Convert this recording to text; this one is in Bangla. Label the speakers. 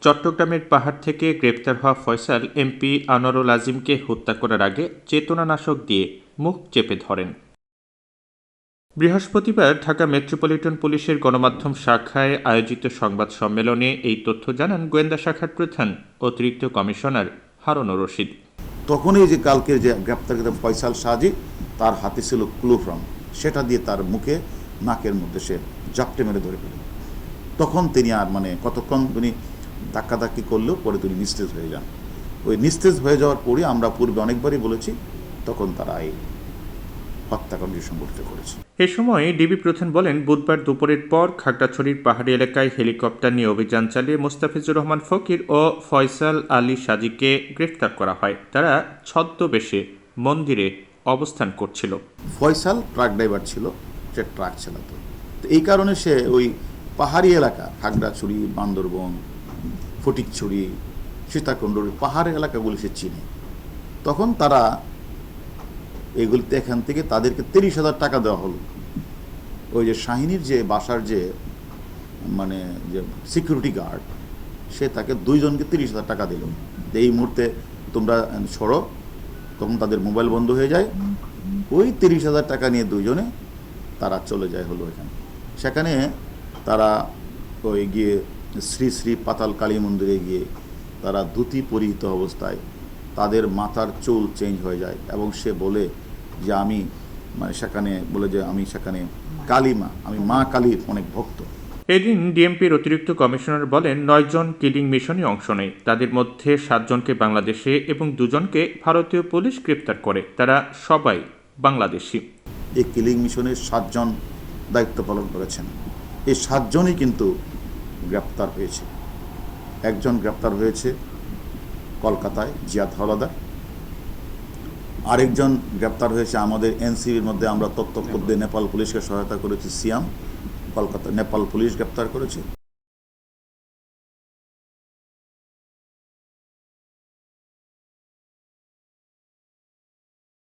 Speaker 1: চট্টগ্রামের পাহাড় থেকে গ্রেপ্তার হওয়া ফয়সাল এমপি আনোয়ারুল আজিমকে হত্যা করার আগে চেতনানাশক দিয়ে মুখ চেপে ধরেন। বৃহস্পতিবার ঢাকা মেট্রোপলিটন পুলিশের গণমাধ্যম শাখায় আয়োজিত সংবাদ সম্মেলনে এই তথ্য জানান গোয়েন্দা শাখার প্রধান অতিরিক্ত কমিশনার হারুনুর রশিদ।
Speaker 2: তখনই যে কালকের যে গ্রেপ্তারকৃত ফয়সাল সাজি, তার হাতে ছিল ক্লোফ্রাম, সেটা দিয়ে তার মুখে নাকের মধ্যে সে জাপটে মেরে ধরে ফেলেন। তখন তিনি আর কতক্ষণ তিনি ধাক্কাধাক্কি করলেও পরে তিনি নিস্তেজ হয়ে যান। ওই নিস্তেজ হয়ে যাওয়ার পরে আমরা পূর্বে অনেকবারই বলেছি, তখন তারা এই হত্যাকাণ্ডটি সংঘটিত করেছে।
Speaker 1: এ সময় ডিবি প্রধান বলেন, বুধবার দুপুরের পর খাগড়াছড়ির পাহাড়ি এলাকায় হেলিকপ্টার নিয়ে অভিযান চালিয়ে মোস্তাফিজুর রহমান ফকির ও ফয়সাল আলী সাজিকে গ্রেফতার করা হয়। তারা ছদ্মবেশে মন্দিরে অবস্থান করছিল।
Speaker 2: ফয়সাল ট্রাক ড্রাইভার ছিল, সে ট্রাক চালাতো। তো এই কারণে সে ওই পাহাড়ি এলাকা খাগড়াছড়ি, বান্দরবন, ফটিকছড়ি, সীতাকুণ্ডর পাহাড়ি এলাকাগুলি সে চিনে। তখন তারা এগুলিতে এখান থেকে তাদেরকে 30,000 টাকা দেওয়া হলো। ওই যে শাহিনীর যে বাসার যে যে সিকিউরিটি গার্ড, সে তাকে 2 জনকে 30,000 টাকা দিল, এই মুহূর্তে তোমরা সরো। তখন তাদের মোবাইল বন্ধ হয়ে যায়। ওই 30,000 টাকা নিয়ে 2 জনে তারা চলে যায় হলো এখানে। সেখানে তারা ওই গিয়ে শ্রী শ্রী পাতাল কালী মন্দিরে গিয়ে তারা ধুতি পরিহিত অবস্থায়, তাদের মাথার চুল চেঞ্জ হয়ে যায় এবং সে বলে যে আমি সেখানে বলে যে আমি সেখানে কালীমা, আমি মা কালীর অনেক ভক্ত।
Speaker 1: এদিন ডিএমপির অতিরিক্ত কমিশনার বলেন, 9 জন কিলিং মিশনে অংশ নেয়। তাদের মধ্যে 7 জনকে বাংলাদেশে এবং 2 জনকে ভারতীয় পুলিশ গ্রেপ্তার করে। তারা সবাই বাংলাদেশি।
Speaker 2: এই কিলিং মিশনের 7 জন দায়িত্ব পালন করেছেন। এই 7 জনই কিন্তু গ্রেপ্তার হয়েছে। একজন গ্রেপ্তার হয়েছে কলকাতায়, জিয়াদ হাওলাদার। আরেকজন গ্রেপ্তার হয়েছে আমাদের এনসিবির মধ্যে, আমরা তথ্য দিয়ে নেপাল পুলিশকে সহায়তা করেছি, সিয়াম, কলকাতা নেপাল পুলিশ গ্রেপ্তার করেছে।